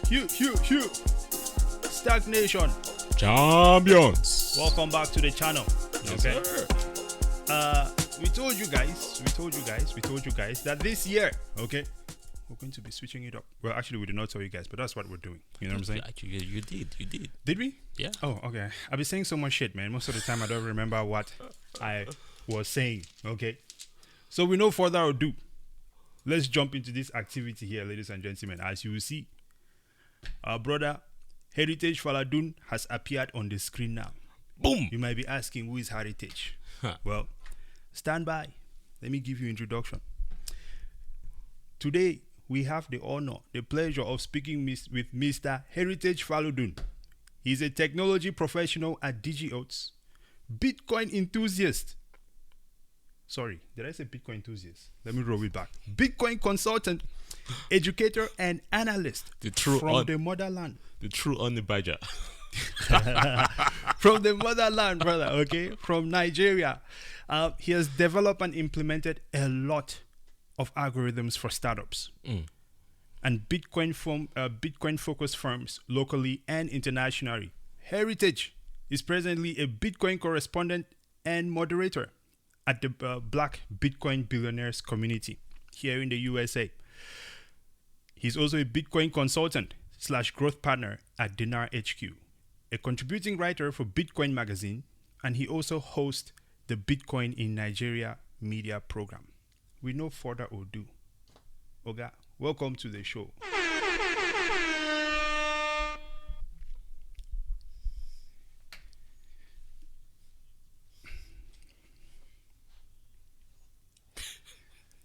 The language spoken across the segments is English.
Hugh. STAKK Nation. Champions. Welcome back to the channel. Yes, Okay. sir. We told you guys that this year, okay, we're going to be switching it up. Well, actually, we did not tell you guys, but that's what we're doing. You know what I'm saying? Actually, you did. Did we? Yeah. Oh, okay. I've been saying so much shit, man. Most of the time, I don't remember what I was saying. Okay. So, with no further ado, let's jump into this activity here, ladies and gentlemen. As you will see, our brother Heritage Falodun has appeared on the screen now. Boom. You might be asking, who is Heritage? Huh. Well, stand by. Let me give you introduction. Today, we have the honor, the pleasure of speaking with Mr. Heritage Falodun. He's a technology professional at DigiOats, Bitcoin enthusiast. Sorry, did I say Bitcoin enthusiast? Let me roll it back. Bitcoin consultant, educator, and analyst The true from the motherland. The true honey badger. From the motherland, brother, okay? From Nigeria. He has developed and implemented a lot of algorithms for startups and Bitcoin-focused firms locally and internationally. Heritage is presently a Bitcoin correspondent and moderator at the Black Bitcoin Billionaires community here in the USA. He's also a Bitcoin consultant / growth partner at Dinar HQ, a contributing writer for Bitcoin Magazine, and he also hosts the Bitcoin in Nigeria media program. With no further ado, Oga, welcome to the show.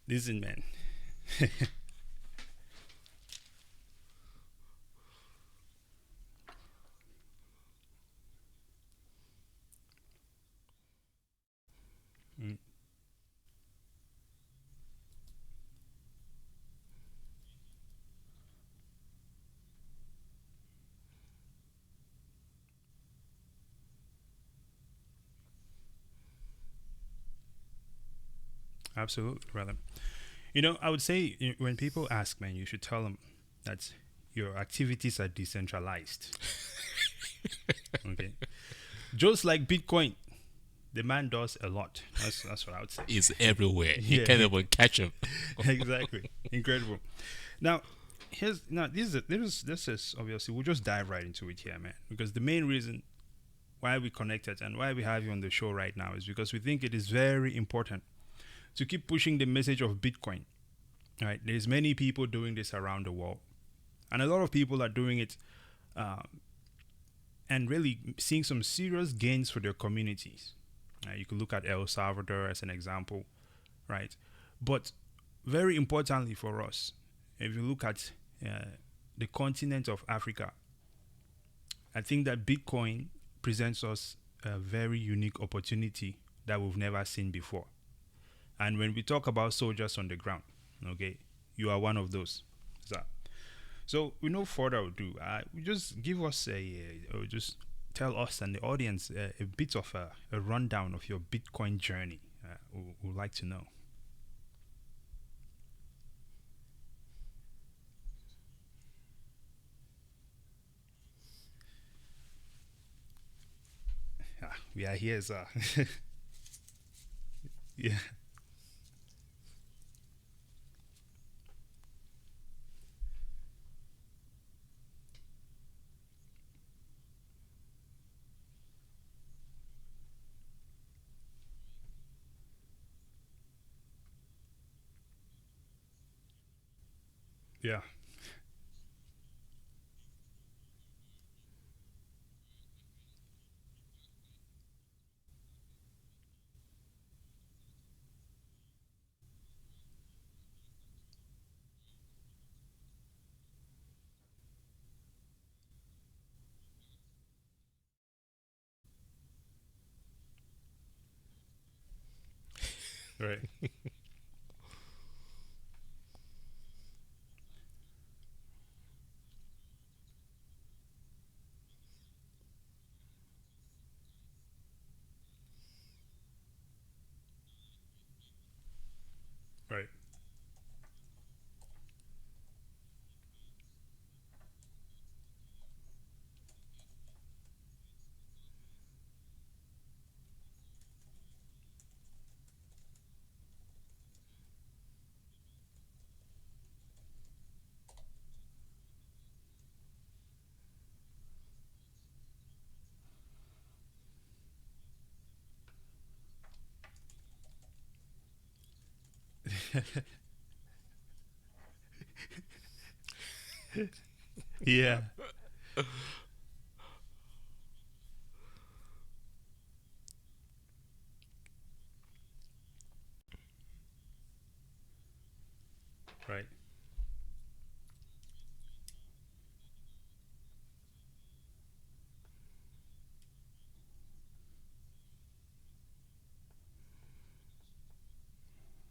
Listen, man. Absolutely, brother. You know, I would say when people ask, man, you should tell them that your activities are decentralized. Okay. Just like Bitcoin, the man does a lot. That's what I would say. It's everywhere. Yeah. You can't even catch him. Exactly. Incredible. Now, this is obviously, we'll just dive right into it here, man. Because the main reason why we connected and why we have you on the show right now is because we think it is very important to keep pushing the message of Bitcoin. Right? There's many people doing this around the world, and a lot of people are doing it and really seeing some serious gains for their communities. You could look at El Salvador as an example, right? But very importantly for us, if you look at the continent of Africa, I think that Bitcoin presents us a very unique opportunity that we've never seen before. And when we talk about soldiers on the ground, okay, you are one of those. So with no further ado, just give us or just tell us and the audience a bit of a rundown of your Bitcoin journey. We'd like to know. We are here, sir. Yeah. Yeah. Right. Right. Yeah. Right.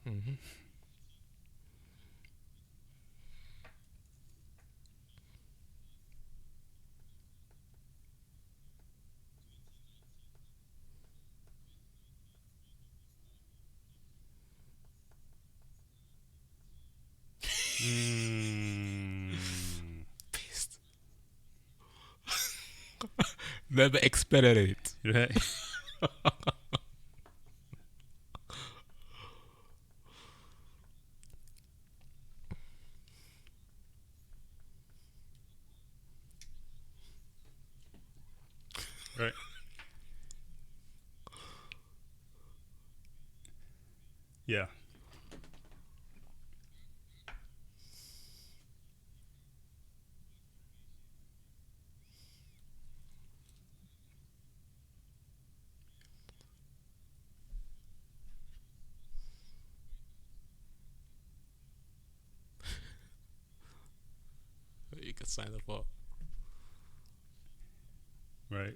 Mm-hmm. Mm. Pissed. Never expected it. Right. Right. Yeah. You can sign up for Right.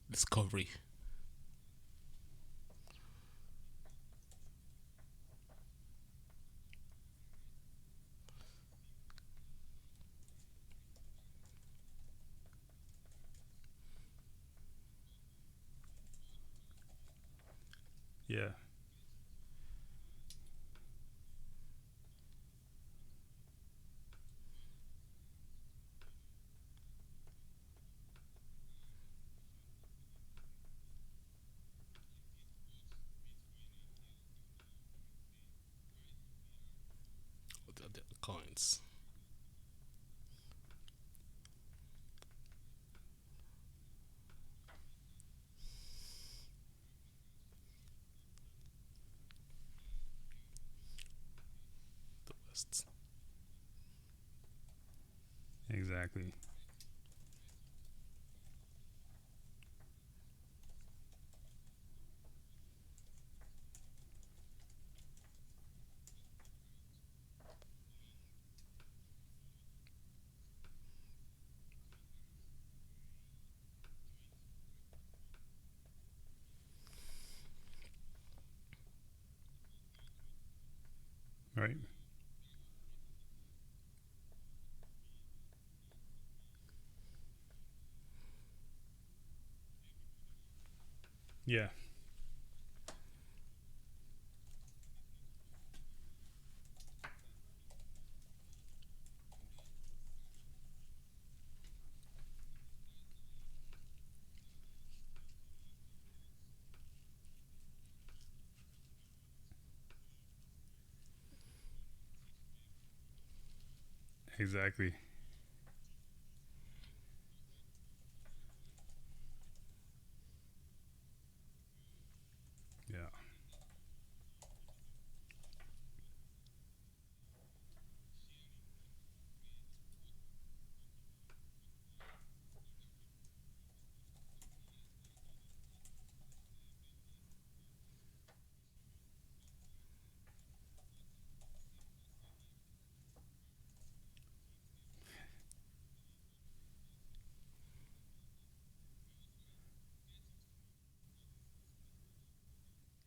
discovery. Yeah. The coins. The West. Exactly. Right. Yeah. Exactly. Yeah.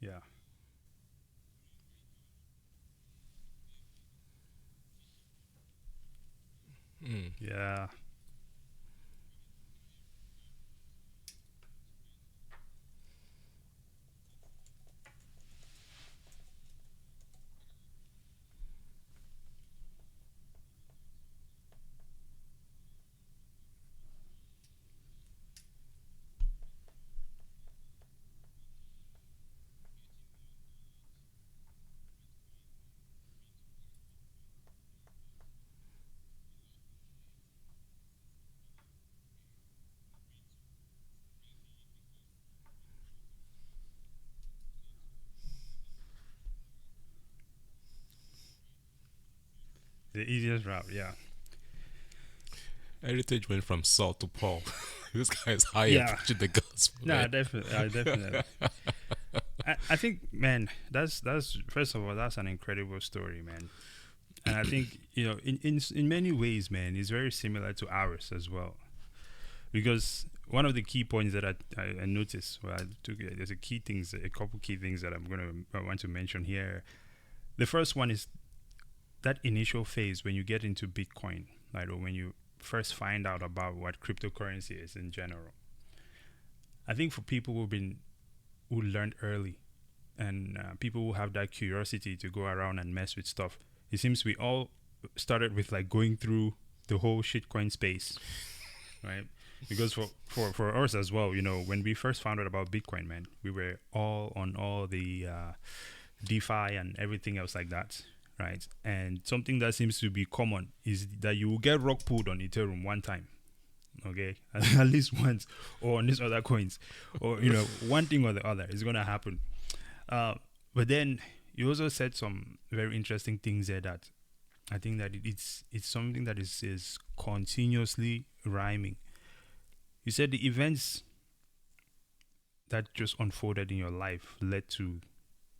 Yeah. Mm. Yeah. The easiest route, yeah. Heritage went from Saul to Paul. This guy is higher Yeah. preaching the gospel, No, man. definitely, definitely. I think, man, that's first of all, that's an incredible story, man. And I think in many ways, man, it's very similar to ours as well. Because one of the key points that I noticed, well, I took there's a couple key things that I want to mention here. The first one is that initial phase when you get into Bitcoin, right, or when you first find out about what cryptocurrency is in general. I think for people who learned early, and people who have that curiosity to go around and mess with stuff, it seems we all started with like going through the whole shitcoin space, right? Because for us as well, when we first found out about Bitcoin, man, we were all on all the DeFi and everything else like that, right? And something that seems to be common is that you will get rock pulled on Ethereum one time, okay, at least once, or on these other coins, or one thing or the other is gonna happen. But then you also said some very interesting things there that I think that it's something that is continuously rhyming. You said the events that just unfolded in your life led to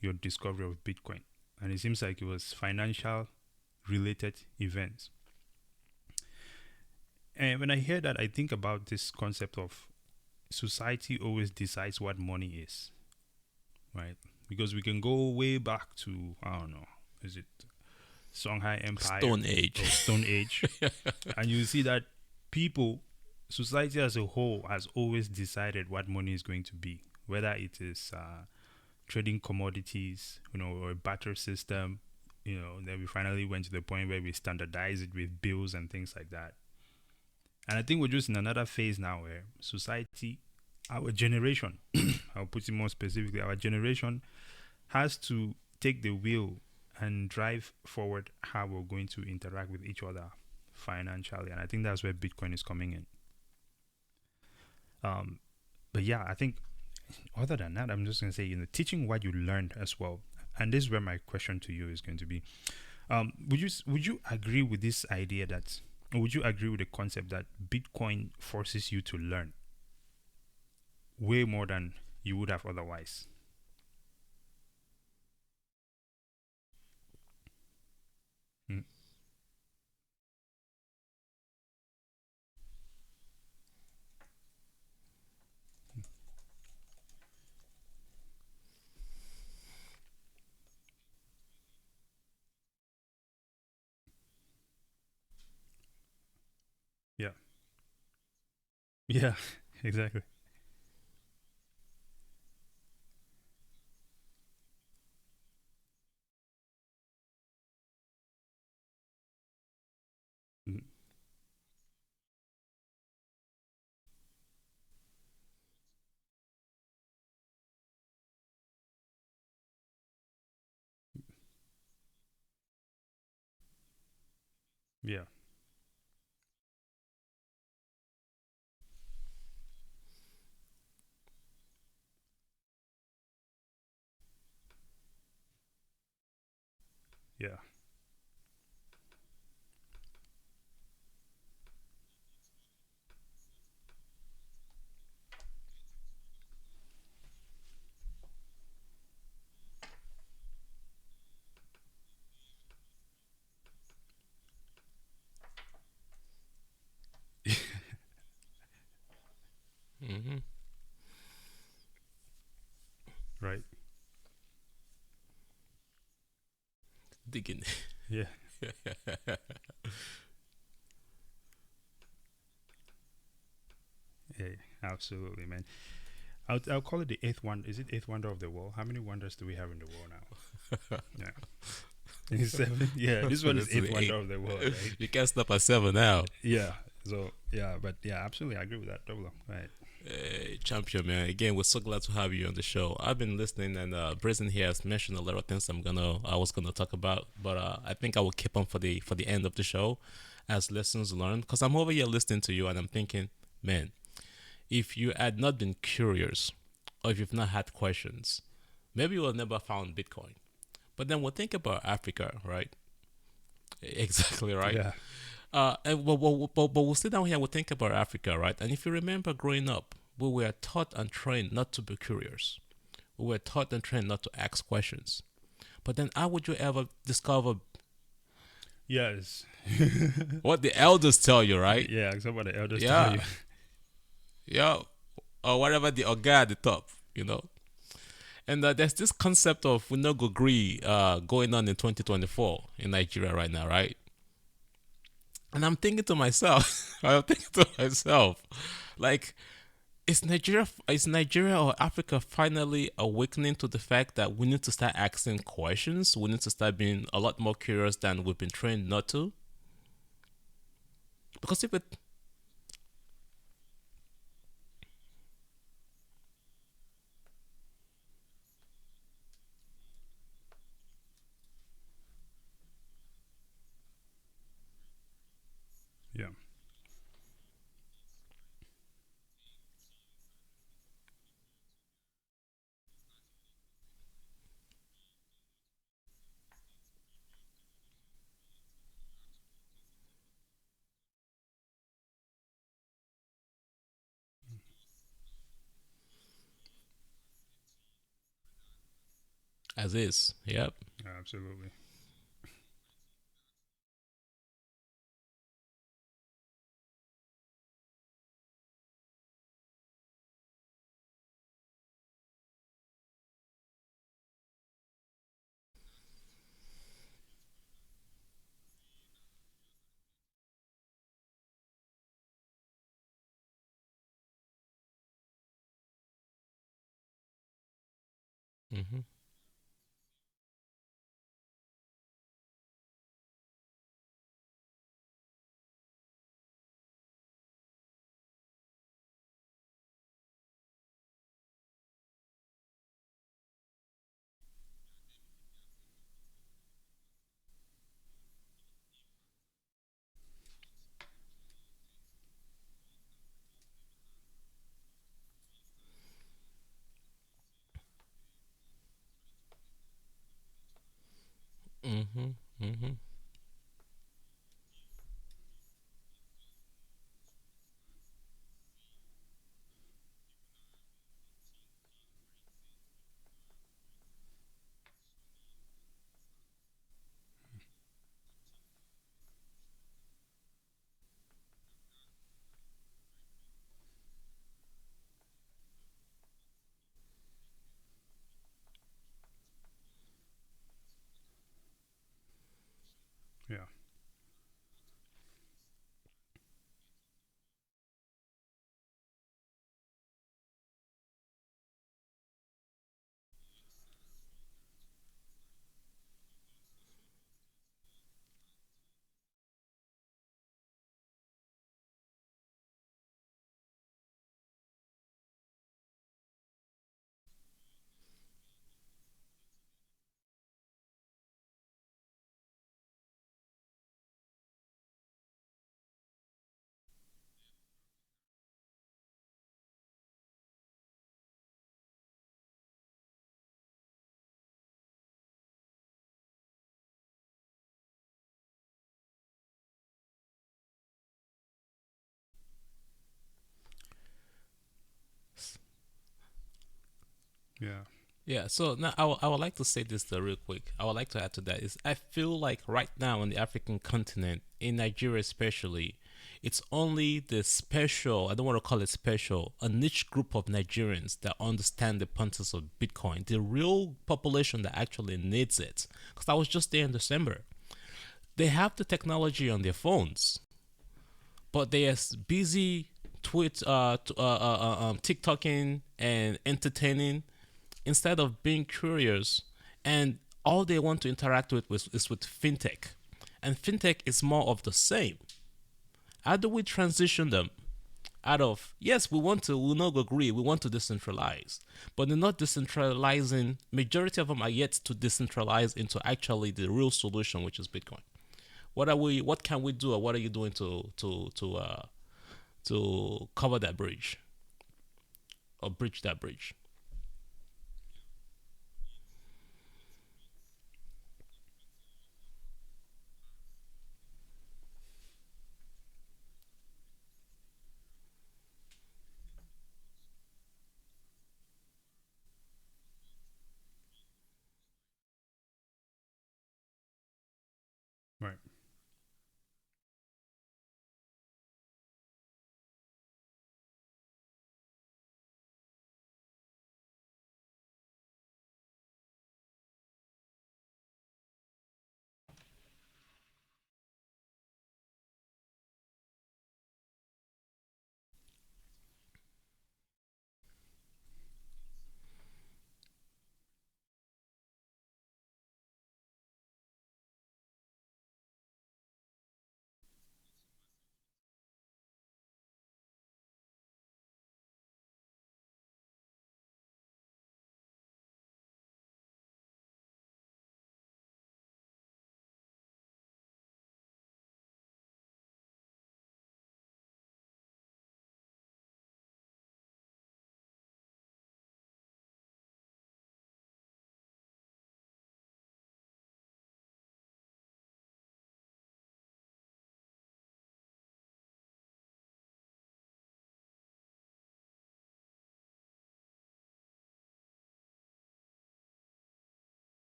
your discovery of Bitcoin. And it seems like it was financial related events. And when I hear that, I think about this concept of society always decides what money is, right? Because we can go way back to, I don't know, is it Songhai Empire? Stone Age. Or Stone Age. And you see that society as a whole has always decided what money is going to be, whether it is trading commodities, or a barter system. Then we finally went to the point where we standardize it with bills and things like that. And I think we're just in another phase now where society, our generation, I'll put it more specifically, our generation has to take the wheel and drive forward how we're going to interact with each other financially. And I think that's where Bitcoin is coming in. But yeah, I think other than that, I'm just going to say, teaching what you learned as well. And this is where my question to you is going to be. Would you agree with this idea that, or would you agree with the concept that Bitcoin forces you to learn way more than you would have otherwise? Mm. Yeah. Yeah, exactly. Mm. Yeah. Yeah. Hmm. Right. Digging. Yeah. Yeah. Absolutely, man. I'll call it the eighth one. Is it eighth wonder of the world? How many wonders do we have in the world now? Yeah. Seven. Yeah. This one is This is eighth wonder eight. of the world, right? You can't stop at 7 now. Yeah. So yeah, but yeah, absolutely, I agree with that. Double. Right. Hey, champion, man. Again, we're so glad to have you on the show. I've been listening, and Brazen here has mentioned a lot of things I was gonna talk about, but I think I will keep on for the end of the show as lessons learned. Because I'm over here listening to you, and I'm thinking, man, if you had not been curious, or if you've not had questions, maybe you will never found Bitcoin. But then we'll think about Africa, right? Exactly right. Yeah. But we'll sit down here and we'll think about Africa, right? And if you remember growing up, we were taught and trained not to be curious. We were taught and trained not to ask questions. But then, how would you ever discover Yes. what the elders tell you, right? Yeah, except what the elders tell Yeah, you. yeah, or whatever the guy at the top, you know. And there's this concept of we no go agree going on in 2024 in Nigeria right now, right? And I'm thinking to myself, like, is Nigeria or Africa finally awakening to the fact that we need to start asking questions? We need to start being a lot more curious than we've been trained not to. Because if it, Yeah. as is, yep. Absolutely. Mm-hmm. Mm-hmm. Mm-hmm. Yeah. Yeah. Yeah, so now I would like to say this though, real quick. I would like to add to that is I feel like right now on the African continent, in Nigeria especially, it's only the special, I don't want to call it special, a niche group of Nigerians that understand the punters of Bitcoin, the real population that actually needs it. Because I was just there in December. They have the technology on their phones, but they are busy TikToking and entertaining instead of being curious, and all they want to interact with is with fintech, and fintech is more of the same. How do we transition them out of, yes, we not agree, we want to decentralize, but they're not decentralizing. Majority of them are yet to decentralize into actually the real solution, which is Bitcoin. What can we do, or what are you doing to cover that bridge, or bridge that bridge?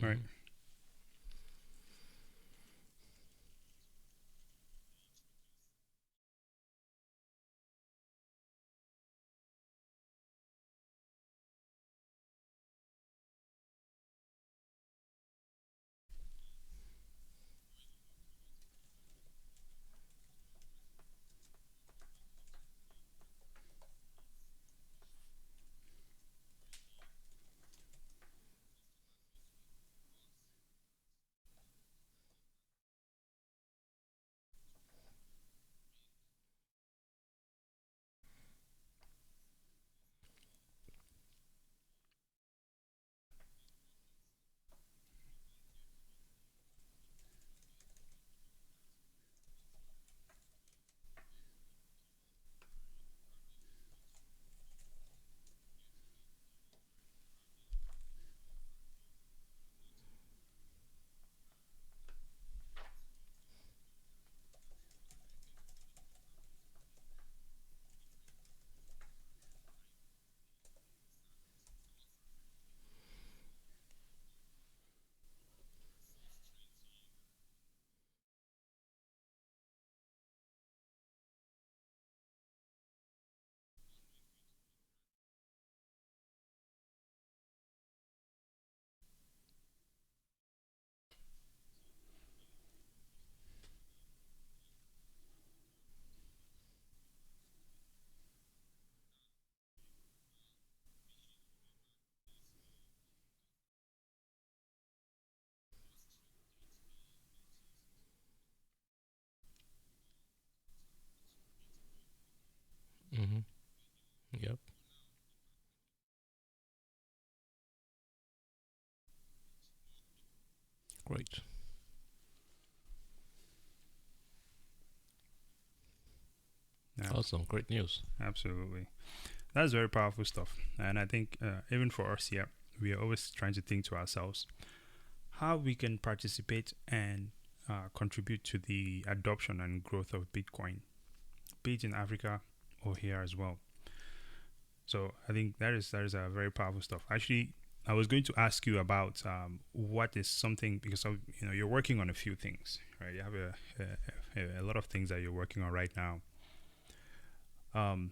Right. Mm-hmm. Yep. Great. Abs- Awesome. Great news. Absolutely. That's very powerful stuff. And I think even for us here, we are always trying to think to ourselves how we can participate and contribute to the adoption and growth of Bitcoin, be it in Africa or here as well. So I think that is a very powerful stuff. Actually, I was going to ask you about what is something because of, you're working on a few things, right? You have a lot of things that you're working on right now. Um,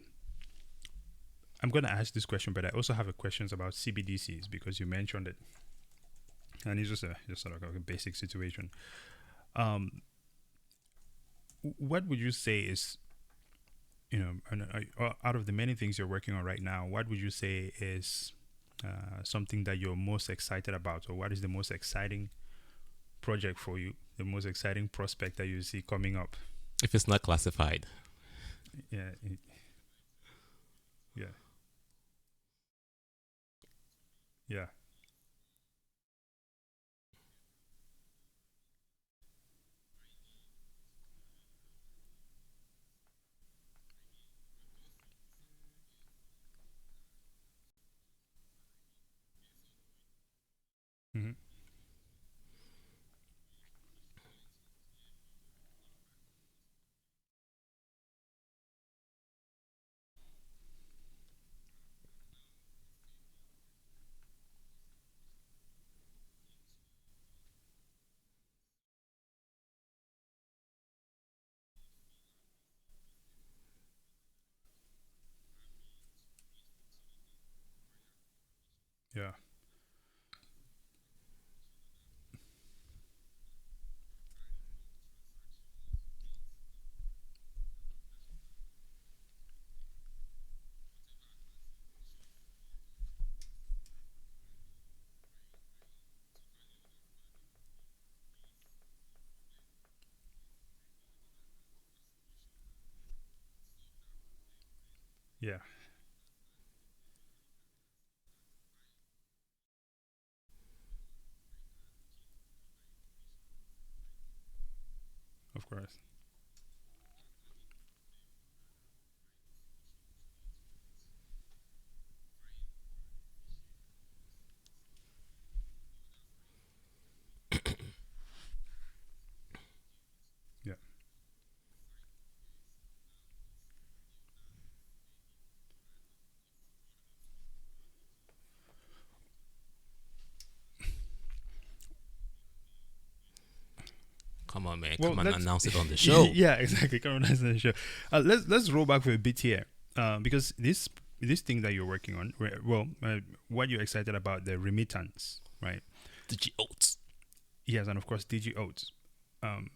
I'm going to ask this question, but I also have a questions about CBDCs because you mentioned it, and it's just sort of like a basic situation. Um, what would you say is out of the many things you're working on right now, what would you say is something that you're most excited about, or what is the most exciting project for you, the most exciting prospect that you see coming up? If it's not classified. Yeah, yeah, yeah. Hmm. Yeah, yeah, of course. Yeah, on, man. Well, Come on, let's announce it on the show. yeah, exactly. Come on, that's the show. Let's roll back for a bit here, because this thing that you're working on, what you're excited about, the remittance, right? Digi oats. Yes, and of course DG Oats. Um,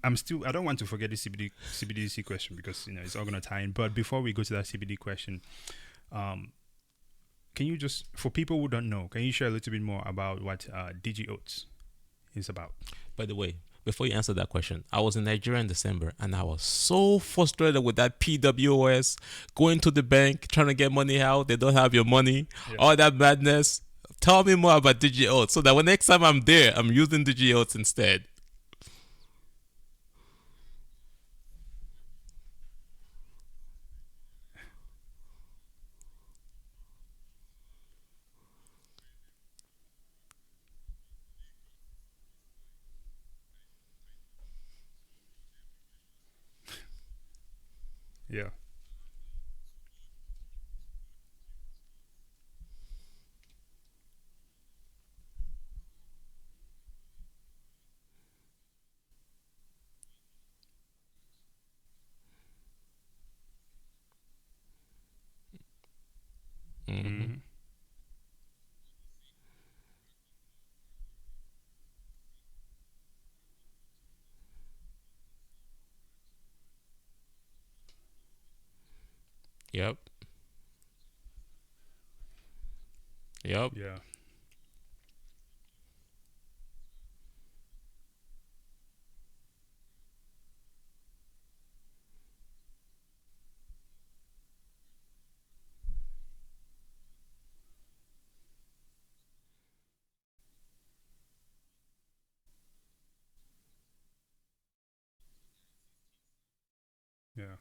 I'm still. I don't want to forget the CBDC question because it's all gonna tie in. But before we go to that CBD question, um, can you just, for people who don't know, can you share a little bit more about what DG Oats is about? By the way, before you answer that question, I was in Nigeria in December and I was so frustrated with that PWOS, going to the bank, trying to get money out. They don't have your money, all that madness. Tell me more about DigiOats so that when next time I'm there, I'm using DigiOats instead. Yeah. Mm-hmm. Mm-hmm. Yep. Yep. Yeah. Yeah.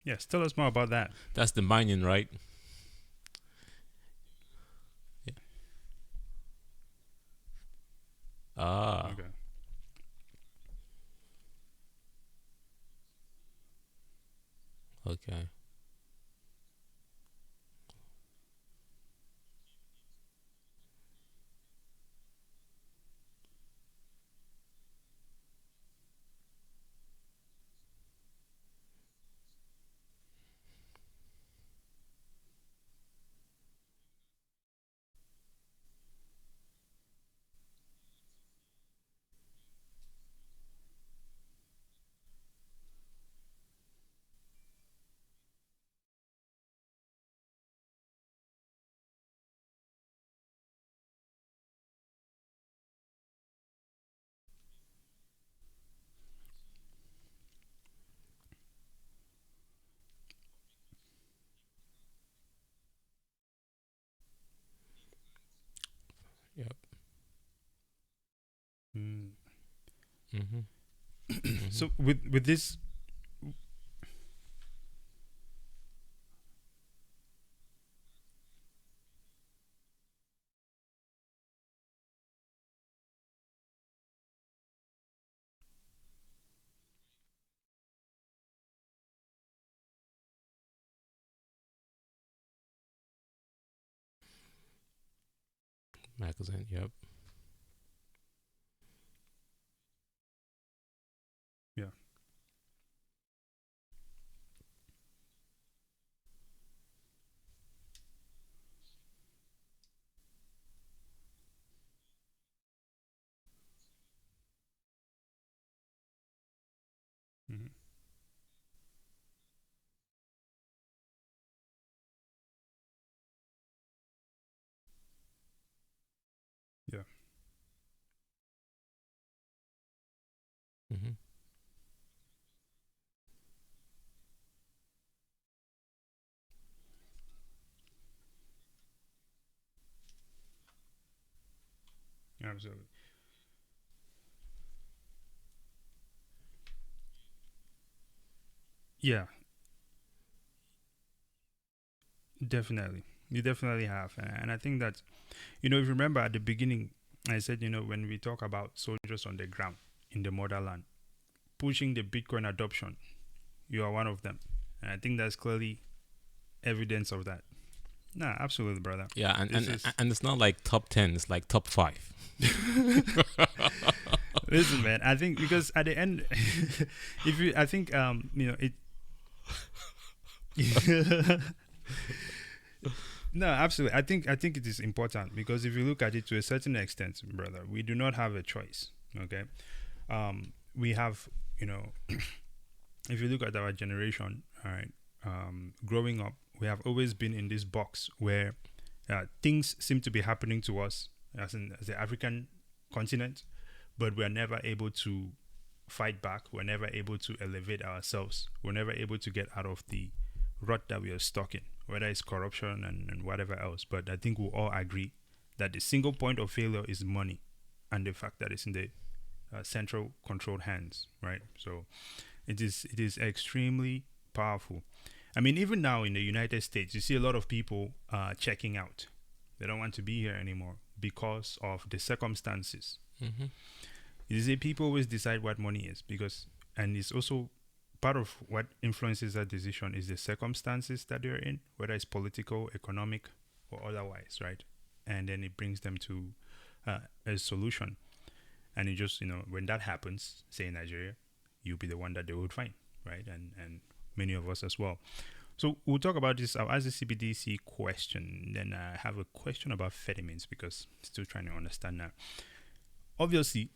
Yes. Tell us more about that. That's the mining, right? Yeah. Ah. Okay. Okay. Yep. Mm. Mm-hmm. Mm-hmm. So with this, Magazine. Yep. yeah. Mm-hmm. Yeah. Absolutely. Yeah, definitely. You definitely have. And I think that, if you remember at the beginning, I said, when we talk about soldiers on the ground in the motherland, pushing the Bitcoin adoption, you are one of them. And I think that's clearly evidence of that. Nah, absolutely, brother. Yeah, This is and it's not like top 10, it's like top 5. listen, man. I think because at the end, if you, I think it. No, absolutely. I think it is important because if you look at it to a certain extent, brother, we do not have a choice. Okay, we have, you know, if you look at our generation, all right, growing up, we have always been in this box where things seem to be happening to us as the African continent, but we're never able to fight back. We're never able to elevate ourselves. We're never able to get out of the rut that we are stuck in, whether it's corruption and whatever else. But I think we'll all agree that the single point of failure is money and the fact that it's in the central controlled hands, right? So it is extremely powerful. I mean, even now in the United States, you see a lot of people checking out. They don't want to be here anymore because of the circumstances. Hmm. You see, people always decide what money is because, and it's also part of what influences that decision is the circumstances that they're in, whether it's political, economic, or otherwise, right? And then it brings them to a solution. And it just, when that happens, say in Nigeria, you'll be the one that they would find, right? And many of us as well. So we'll talk about this. I'll ask the CBDC question. Then I have a question about Fedimins because I'm still trying to understand now. Obviously,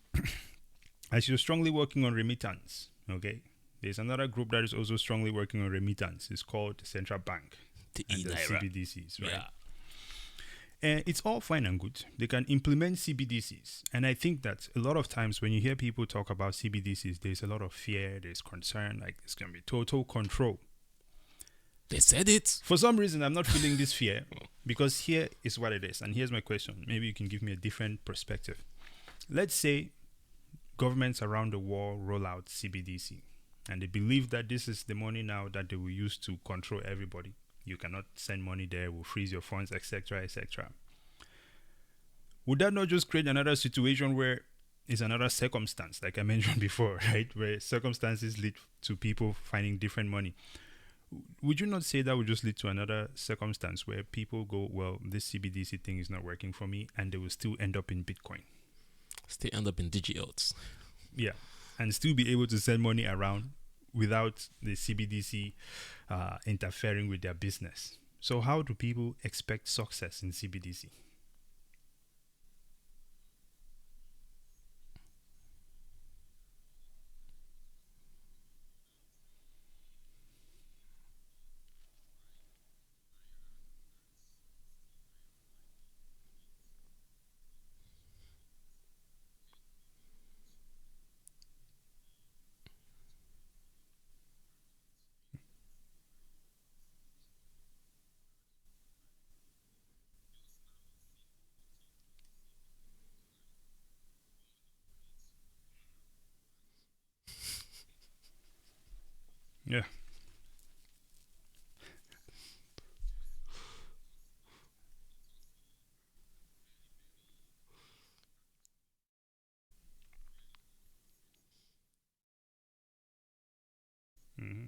as you're strongly working on remittance, okay, there's another group that is also strongly working on remittance. It's called the Central Bank The and the e-naira. CBDCs, right? Yeah. And it's all fine and good. They can implement CBDCs. And I think that a lot of times when you hear people talk about CBDCs, there's a lot of fear, there's concern, like it's going to be total control. They said it. For some reason, I'm not feeling this fear because here is what it is. And here's my question. Maybe you can give me a different perspective. Let's say governments around the world roll out CBDC and they believe that this is the money now that they will use to control everybody. You cannot send money there, will freeze your funds, etc., etc. Would that not just create another situation where it's another circumstance, like I mentioned before, right? Where circumstances lead to people finding different money. Would you not say that would just lead to another circumstance where people go, well, this CBDC thing is not working for me, and they will still end up in Bitcoin? Still end up in digiotes. Yeah, and still be able to send money around without the CBDC interfering with their business. So how do people expect success in CBDC? Yeah. Hmm.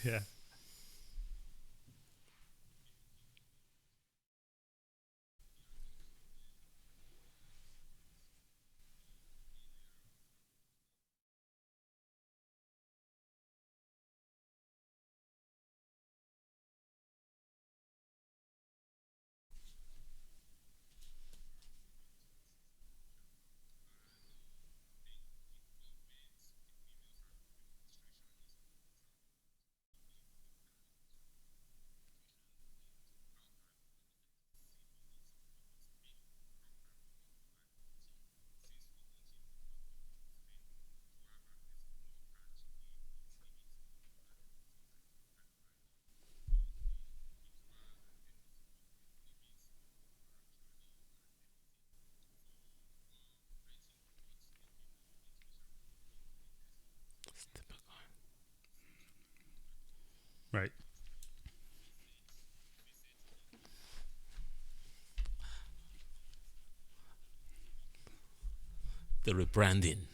Yeah. Right. The rebranding.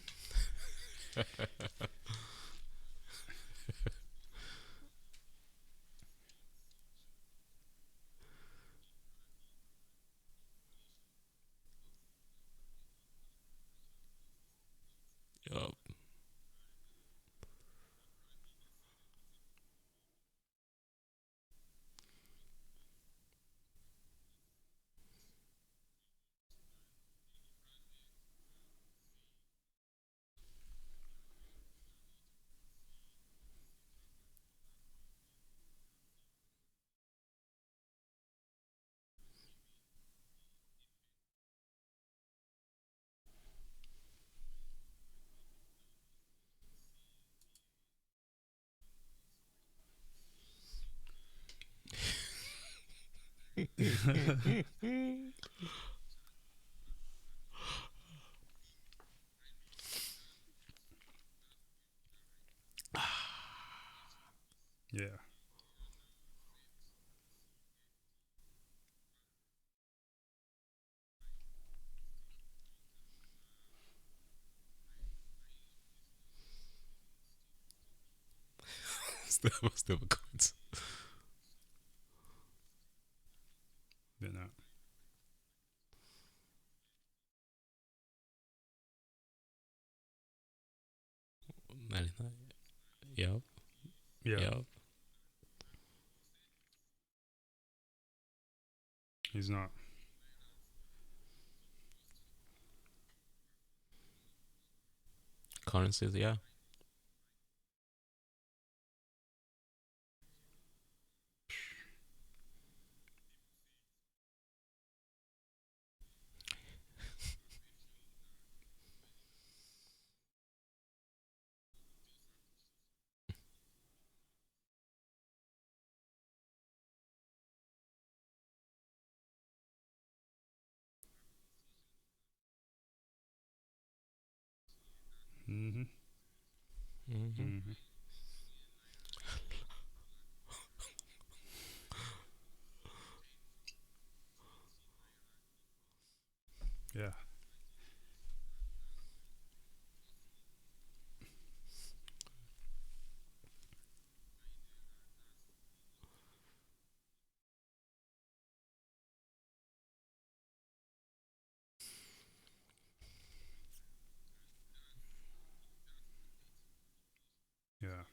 Yup. Yeah. Still coins. They're not. 99. Yup. Yeah. Yup. He's not. Currencies, yeah. Mm-hmm. Hmm. Mm-hmm. Yeah. Yeah.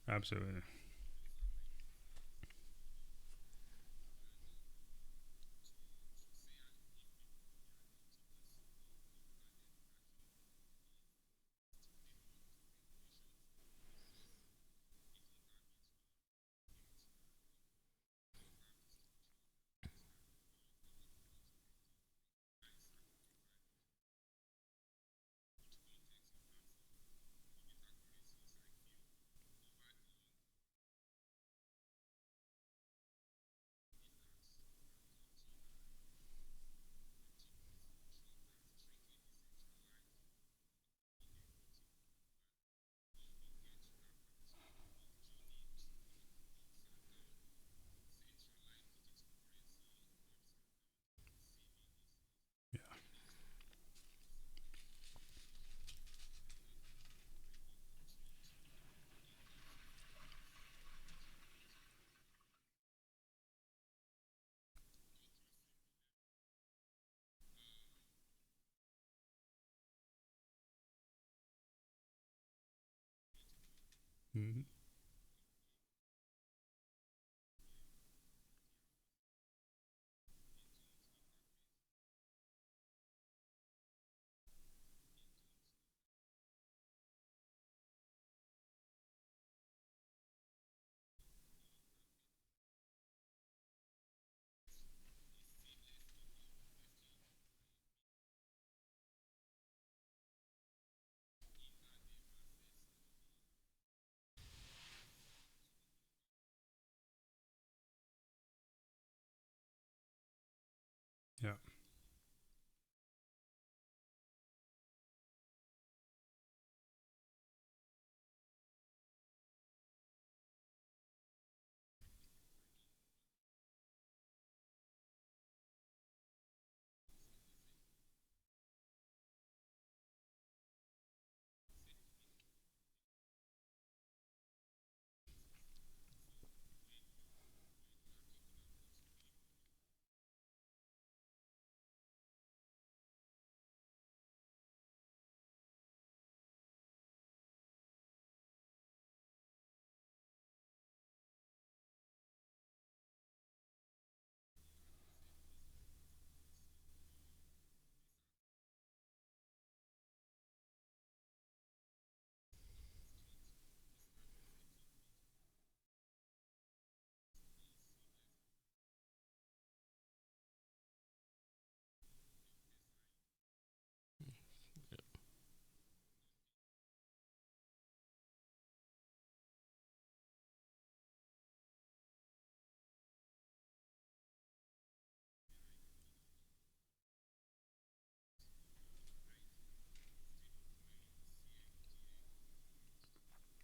Absolutely. Hmm. Yeah.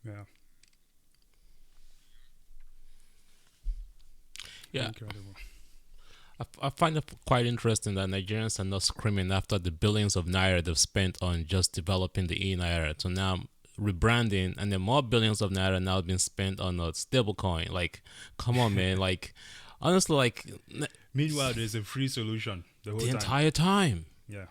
Yeah. Yeah, Incredible. I find it quite interesting that Nigerians are not screaming after the billions of naira they've spent on just developing the e-naira to now rebranding, and then more billions of naira now being spent on a stable coin. Like, come on, man. Like, honestly, like Meanwhile, there's a free solution the whole the time. entire time. Yeah.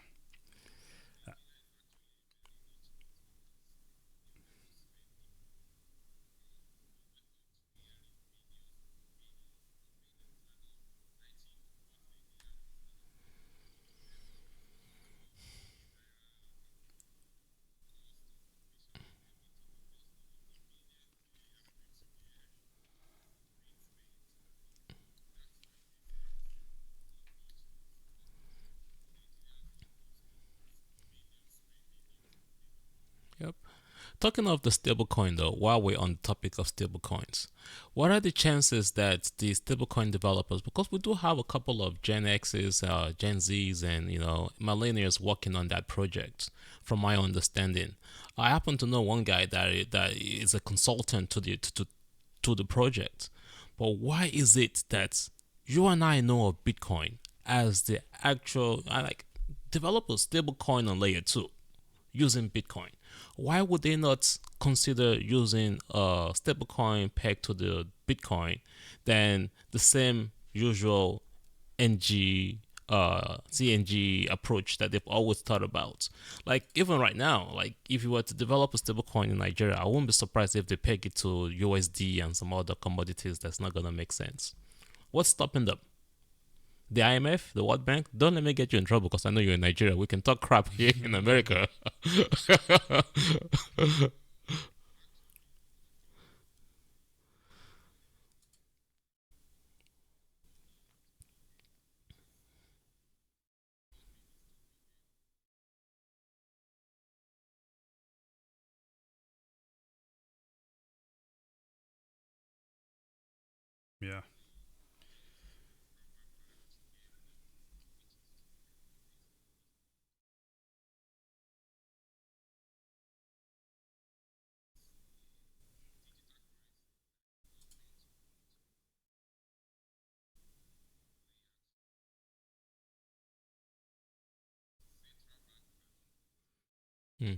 Yep. Talking of the stablecoin though, while we're on the topic of stablecoins, what are the chances that the stablecoin developers, because we do have a couple of Gen X's, Gen Z's, and millennials working on that project, from my understanding. I happen to know one guy that is a consultant to the project. But why is it that you and I know of Bitcoin as the actual like developers stablecoin on layer two using Bitcoin? Why would they not consider using a stablecoin pegged to the Bitcoin than the same usual NG CNG approach that they've always thought about. Like even right now, like if you were to develop a stablecoin in Nigeria, I wouldn't be surprised if they peg it to USD and some other commodities. That's not gonna make sense. What's stopping them? The IMF, the World Bank? Don't let me get you in trouble because I know you're in Nigeria. We can talk crap here in America. Yeah. Hmm.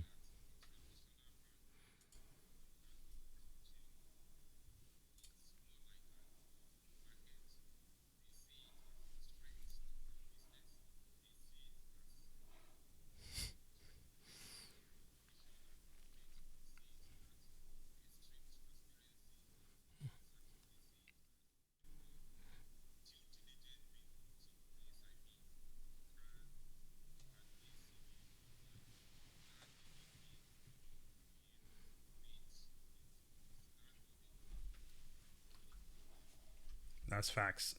That's facts.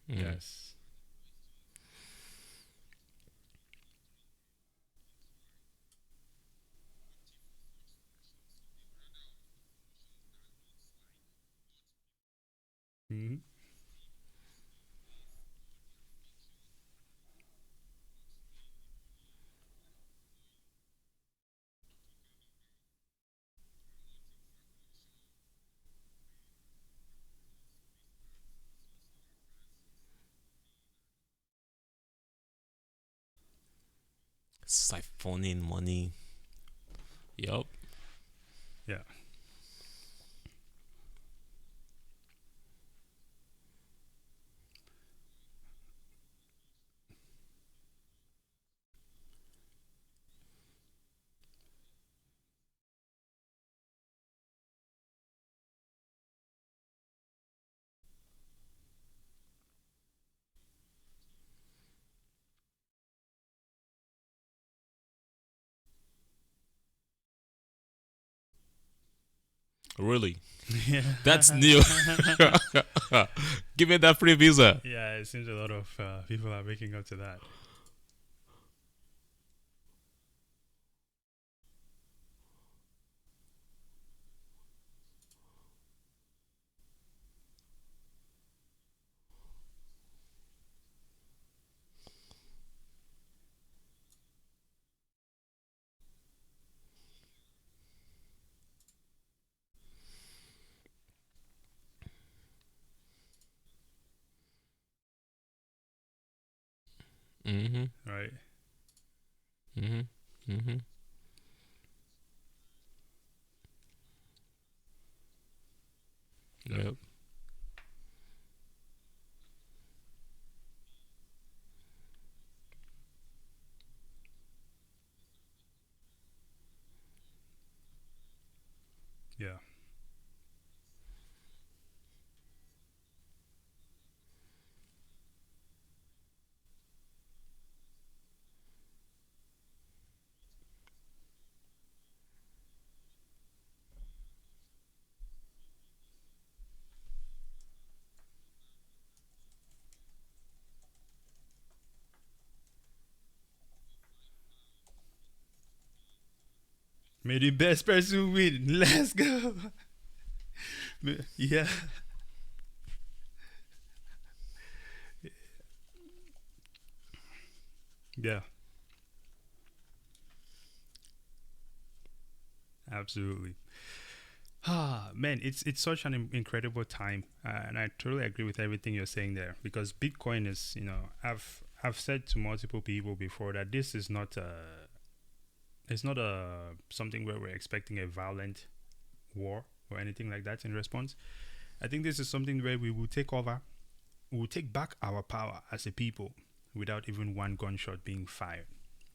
Hmm. Yes. Hmm. Siphoning money. Yup. Yeah. Really? That's Yeah. new. Give me that free visa. Yeah, it seems a lot of people are waking up to that. Mm-hmm. Right. Mm-hmm. Mm-hmm. Yep. Yep. Yeah. May the best person win. Let's go. Yeah. Yeah. Absolutely. Ah, man, it's such an incredible time, and I totally agree with everything you're saying there. Because Bitcoin is, I've said to multiple people before that this is not It's not something where we're expecting a violent war or anything like that in response. I think this is something where we will take over, we will take back our power as a people without even one gunshot being fired.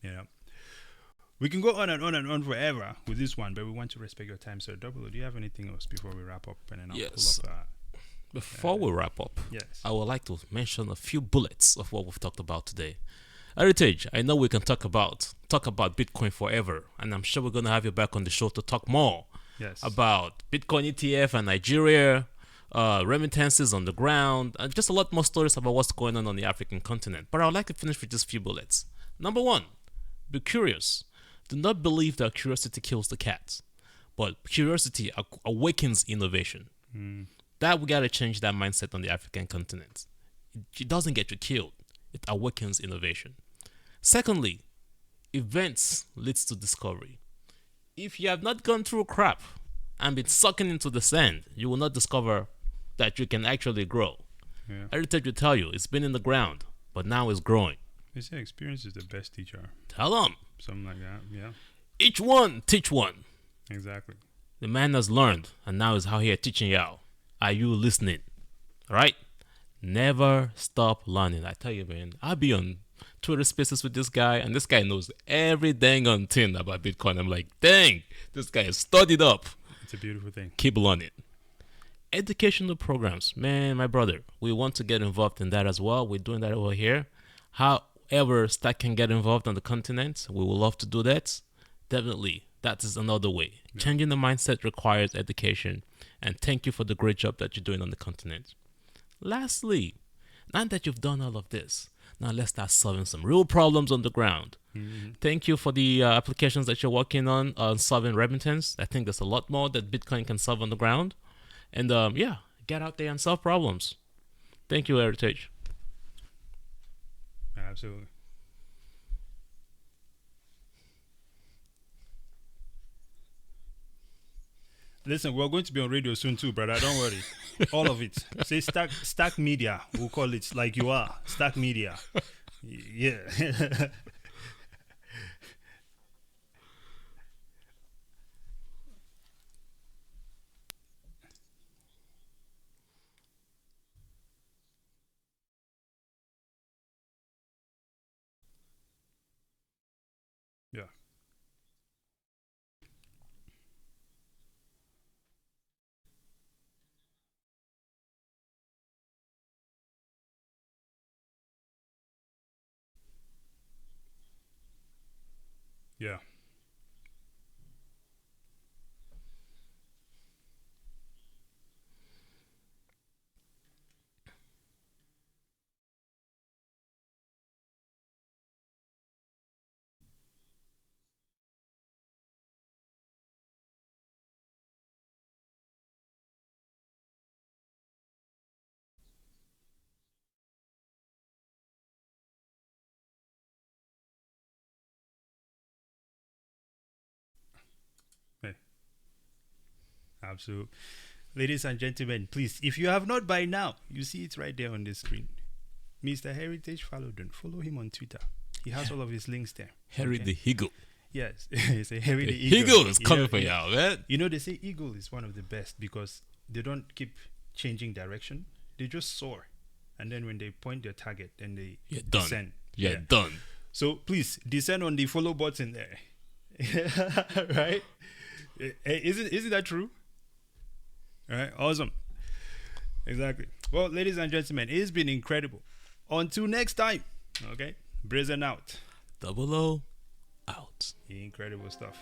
You know, we can go on and on and on forever with this one, but we want to respect your time. So, Double, O, do you have anything else before we wrap up? And then I'll Yes. pull up. Before we wrap up, Yes. I would like to mention a few bullets of what we've talked about today. Heritage, I know we can talk about Bitcoin forever, and I'm sure we're gonna have you back on the show to talk more Yes. about Bitcoin ETF and Nigeria, remittances on the ground, and just a lot more stories about what's going on the African continent. But I would like to finish with just a few bullets. Number one, be curious. Do not believe that curiosity kills the cat, but curiosity awakens innovation. That we gotta change that mindset on the African continent. It doesn't get you killed. It awakens innovation. Secondly, events leads to discovery. If you have not gone through crap and been sucking into the sand, you will not discover that you can actually grow. Yeah. Heritage will tell you it's been in the ground, but now it's growing. They say experience is the best teacher. Tell them. Something like that. Yeah. Each one teach one. Exactly. The man has learned and now is out here teaching y'all. Are you listening? Alright? Never stop learning. I tell you, man, I'll be on Twitter spaces with this guy, and this guy knows every dang on thing about Bitcoin. I'm like, dang, this guy is studied up. It's a beautiful thing. Keep learning. Educational programs, man, my brother, we want to get involved in that as well. We're doing that over here. However, STAKK can get involved on the continent, we would love to do that. Definitely, that is another way. Yeah. Changing the mindset requires education, and thank you for the great job that you're doing on the continent. Lastly, now that you've done all of this, now let's start solving some real problems on the ground. Thank you for the applications that you're working on solving remittance. I think there's a lot more that Bitcoin can solve on the ground. And yeah, get out there and solve problems. Thank you, Heritage. Absolutely. Listen, we're going to be on radio soon too, brother. Don't worry. All of it. Say STAKK Media. We'll call it like you are. STAKK Media. Yeah. Yeah. Yeah. Hey. Absolutely. Ladies and gentlemen, please, if you have not by now, you see it right there on the screen. Mr. Heritage Falodun. Follow him on Twitter. He has all of his links there. Harry the Eagle. Yes. It's a Harry the Eagle is coming for y'all, man. You know, they say eagle is one of the best because they don't keep changing direction. They just soar. And then when they point their target, then they descend. Done. So please, descend on the follow button there. Right? Isn't that true? All right, awesome. Exactly. Well, ladies and gentlemen, it's been incredible. Until next time, okay? Brazen out. Double O out. Incredible stuff.